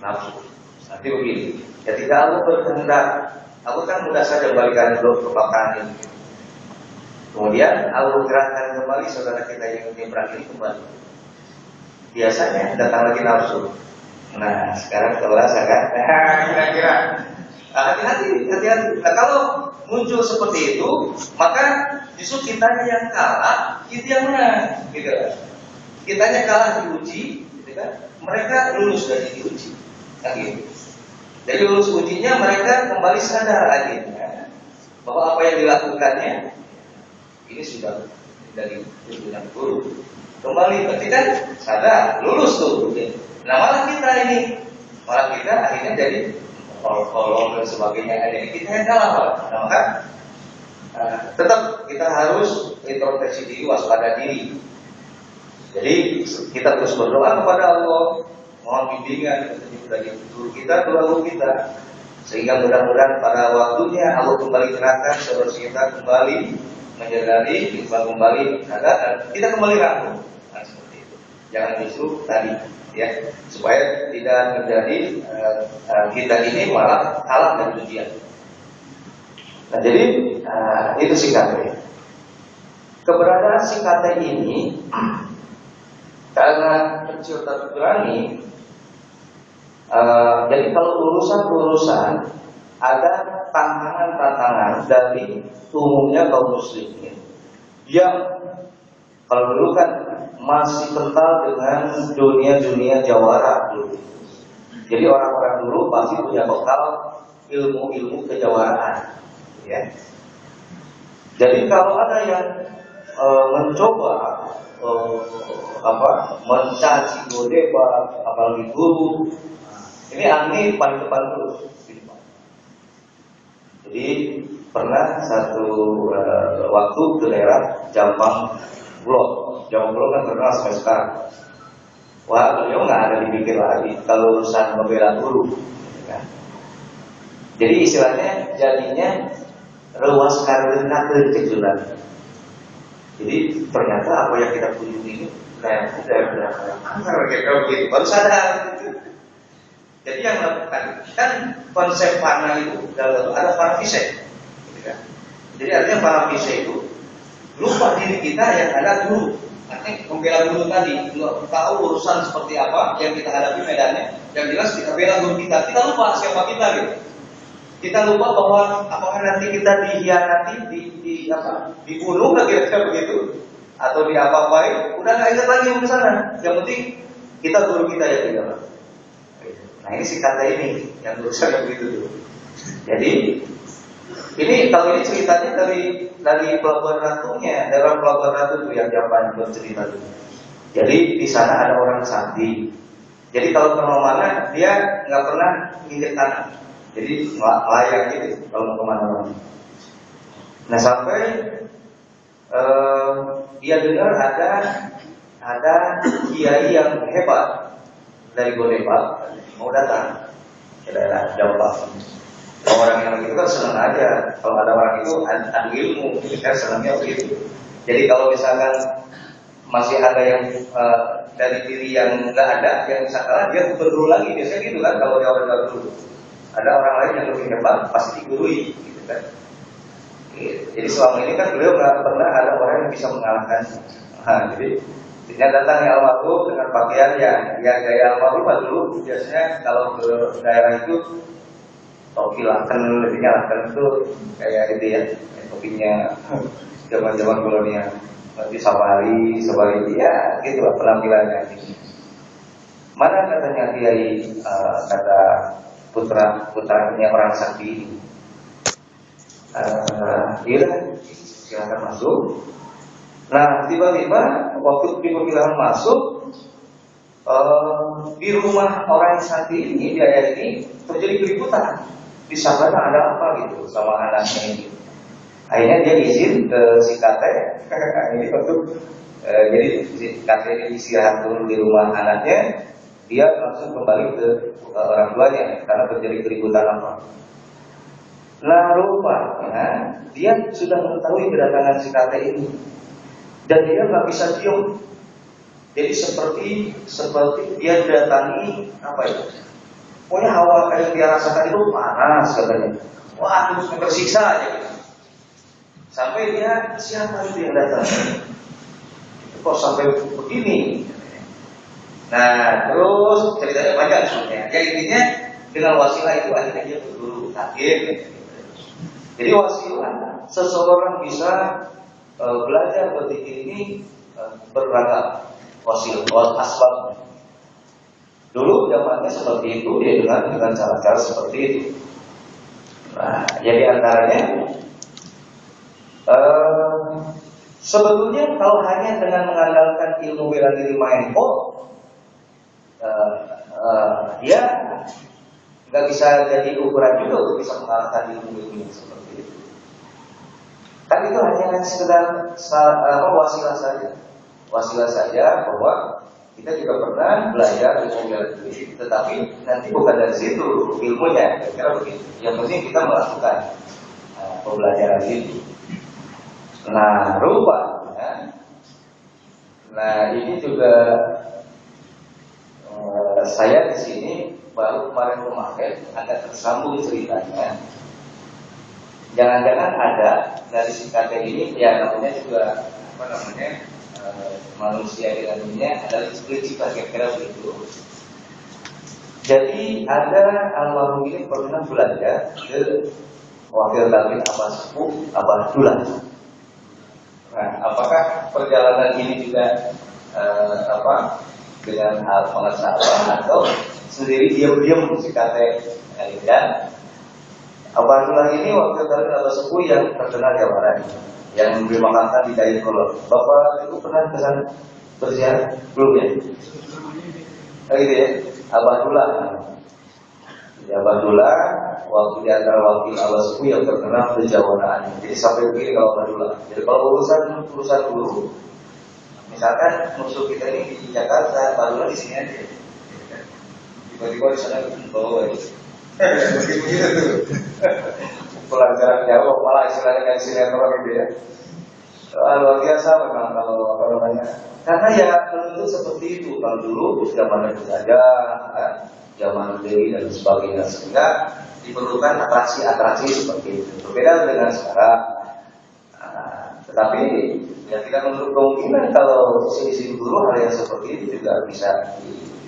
nafsu. Nanti begini, ketika Allah berkehendak, Allah kan mudah saja balikan dulu ke belakang ini. Kemudian Allah gerakkan kembali saudara kita yang nyebrang ini kembali. Biasanya datang lagi nafsu. Nah, sekarang kelas kan? Kira-kira. Hati-hati. Nah, kalau muncul seperti itu, maka justru kitanya yang kalah, kita yang menang, gitu. Kitanya kalah diuji, gitu kan? Mereka lulus dari diuji, gitu. Jadi lulus ujinya mereka kembali sadar akhirnya bahwa apa yang dilakukannya ini sudah dari tuntunan guru. Kembali berarti kan sadar, lulus tuh. Nah malah kita akhirnya jadi kolong dan sebagainya. Jadi kita yang kalah. Nah, maka tetap kita harus introspeksi diri, waspada diri. Jadi kita terus berdoa kepada Allah, mohon bimbingan dari guru kita, sehingga mudah-mudahan pada waktunya Allah kembali gerakan saudara kita kembali menyadari, kembali sadar dan kita kembali rangkul. Nah, seperti itu. Jangan justru tadi, ya, supaya tidak menjadi kita ini malah kalah dari ujian. Nah, jadi itu singkatnya. Keberadaan singkatnya ini karena kecil tapi berani. Jadi kalau urusan ada tantangan dari umumnya kaum muslimin yang kalau dulu kan masih kental dengan dunia jawara dulu. Jadi orang-orang dulu pasti punya bekal ilmu kejawaraan, ya. Jadi kalau ada yang mencoba mencaci debat, apalagi guru, ini ahli paling depan dulu. Jadi pernah satu waktu ke daerah Jampang Blok kan terkenal sampai sekarang. Wah, beliau nggak ada dipikir lagi kalau urusan membela guru. Ya. Jadi istilahnya jadinya ruas karena kejujuran. Jadi ternyata apa yang kita kunjungi ini kayak begitu baru sadar. Jadi yang melakukan kan konsep fana itu ada fana fisik, gitu kan? Jadi artinya fana fisik itu lupa diri kita yang ada guru. Artinya membela guru tadi, nggak tahu urusan seperti apa yang kita hadapi medannya. Yang jelas kita bela guru kita lupa siapa kita gitu. Kita lupa bahwa apakah nanti kita dihianati, dibunuh kira-kira begitu, atau diapa-apain, udah nggak ingat lagi ke sana. Yang penting kita guru kita yang tidak. Nah ini si kata ini yang berusaha begitu dulu. Jadi ini kalau ini ceritanya dari Pelabuhan Ratunya, dalam Pelabuhan Ratu itu yang Japan bercerita dulu. Jadi di sana ada orang sakti. Jadi kalau kemana-mana dia nggak pernah nginjek tanah. Jadi layak gitu kalau mau kemana-mana. Nah sampai dia dengar ada kiai yang hebat dari Godepak mau datang ke daerah Jawa. Orang yang itu kan senang aja kalau ada orang itu adu ilmu, kan senangnya begitu. Jadi kalau misalkan masih ada yang dari diri yang nggak ada, yang bisa kalah dia berguru lagi, biasanya gitu kan kalau dia orang guru. Ada orang lain yang lebih hebat pasti digurui, gitu kan. Jadi selama ini kan beliau nggak pernah ada orang yang bisa mengalahkan. Nah, jadi dia datang yang almarhum dengan pakaian yang gaya almarhum dulu biasanya kalau ke daerah itu topi laken, lebihnya laken itu kayak itu ya, topinya zaman kolonial. Nanti safari ya gitu lah penampilannya. Mana katanya kiai kata putranya orang sakti ini. Iya, silakan masuk. Nah, tiba-tiba waktu diperkirakan masuk di rumah orang sakti ini, dia ini terjadi keributan. Di sana ada apa gitu sama anaknya ini. Akhirnya dia izin ke si kakek, ini untuk jadi si kakek ini istirahat dulu di rumah anaknya. Dia langsung kembali ke orang tuanya karena terjadi keributan apa. Nah rupanya dia sudah mengetahui kedatangan si kakek ini dan dia nggak bisa diam. Jadi seperti dia datangi apa ya? pokoknya hawa yang dia rasakan itu panas katanya. Wah, terus tersiksa aja gitu. Sampai dia, siapa itu yang datang? Kok sampai begini? Nah, terus ceritanya banyak sebenarnya. Ya intinya dengan wasilah itu akhirnya dia berguru takdir. Jadi wasilah seseorang bisa belajar berzikir ini beragam wasilah asbabnya. Dulu zamannya seperti itu, dia dengan cara-cara seperti itu. Nah, jadi antaranya sebetulnya kalau hanya dengan mengandalkan ilmu bela diri main dia nggak bisa jadi ukuran juga untuk bisa mengalahkan ilmu-ilmu seperti itu. Kan itu hanya sekedar wasilah saja bahwa kita juga pernah belajar ilmu bela diri, tetapi nanti bukan dari situ ilmunya, kira-kira begitu. Yang penting kita melakukan pembelajaran itu. Nah, rupanya, ini juga saya di sini baru kemarin agak tersambung ceritanya. Jangan-jangan ada dari si kakek ini, ya namanya juga manusia di dunia adalah prinsip kira-kira begitu. Jadi ada almarhum ini pernah belajar ke wakil dalil Abah Sepuh, Abah Dullah. Nah, apakah perjalanan ini juga dengan hal pengesahan atau sendiri diam-diam si kakek dan Abah Dullah ini wakil dalil Abah Sepuh yang terkenal di Awaran, yang dimakamkan di Dayakolot. Bapak itu pernah ke sana berziarah belum ya? Gitu ya, Abah Dullah. Abah Dullah waktu di antara wakil Abah Sepuh yang terkenal kejawanaan. Jadi sampai begini kalau Abah Dullah. Jadi kalau urusan guru, misalkan musuh kita ini di Jakarta, Abah Dullah di sini aja. Tiba-tiba di sana bawa itu. Begitu tuh. Pulang jarak jauh, malah istilahnya kayak sinetron gitu ya. Luar biasa memang kalau karena ya menuntut seperti itu. Kalau dulu zaman itu saja, zaman Dewi dan sebagainya, sehingga diperlukan atraksi seperti itu. Berbeda dengan sekarang. Tetapi ya tidak menutup kemungkinan kalau isi guru hal yang seperti itu juga bisa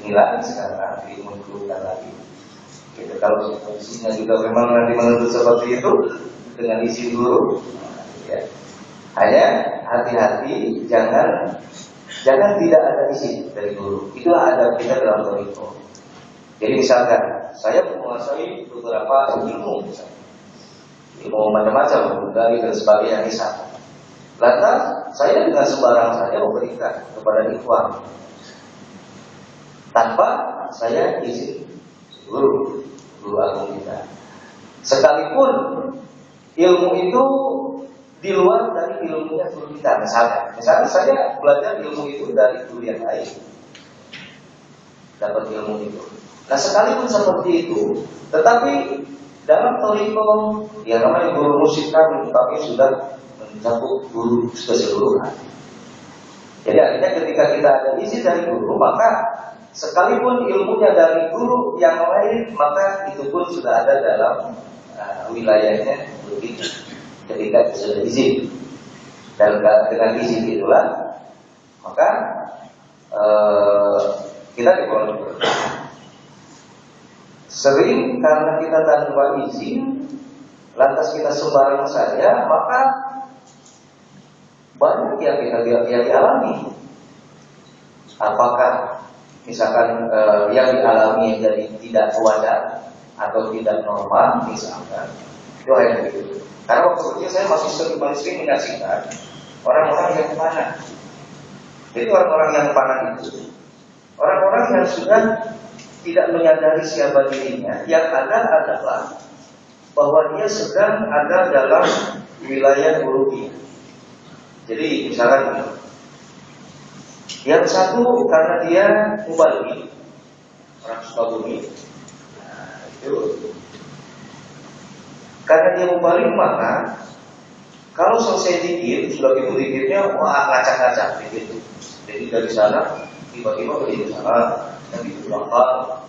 dinilai sekarang, dimunculkan lagi. Gitu. Kalau isinya juga memang nanti menuntut seperti itu dengan isi guru, ya. Hanya hati-hati jangan tidak ada isi dari guru. Itulah adab kita dalam toriko. Jadi misalkan saya menguasai beberapa ilmu, macam-macam dari dan sebagainya misal. Lantas saya dengan sembarang saja memberikan kepada ikhwan tanpa saya izin guru agung kita. Sekalipun ilmu itu di luar dari ilmunya guru kita. Misalnya saya belajar ilmu itu dari guru yang lain, dapat ilmu itu. Nah sekalipun seperti itu, tetapi dalam toriko yang namanya guru musik kami sudah mencakup guru keseluruhan. Jadi akhirnya ketika kita ada izin dari guru, maka sekalipun ilmunya dari guru yang lain, maka itu pun sudah ada dalam wilayahnya begitu. Ketika sudah izin dan dengan izin itulah, maka kita dibolehkan. Sering karena kita tanpa izin, lantas kita sembarang saja, maka banyak yang dialami. Apakah misalkan yang dialami jadi tidak wajar atau tidak normal, misalkan itu yang begitu. Karena waktu kecil saya masih sering menyaksikan orang-orang yang panah. Jadi orang-orang yang panah itu orang-orang yang sudah tidak menyadari siapa dirinya. Yang ada adalah bahwa dia sedang ada dalam wilayah uluhiyah. Jadi misalkan yang satu karena dia mubalik, orang Sukabumi, itu karena dia mubalik, maka kalau selesai zikir, sudah itu zikirnya ngacak-ngacak gitu. Jadi dari sana tiba-tiba ke sana, dan di belakang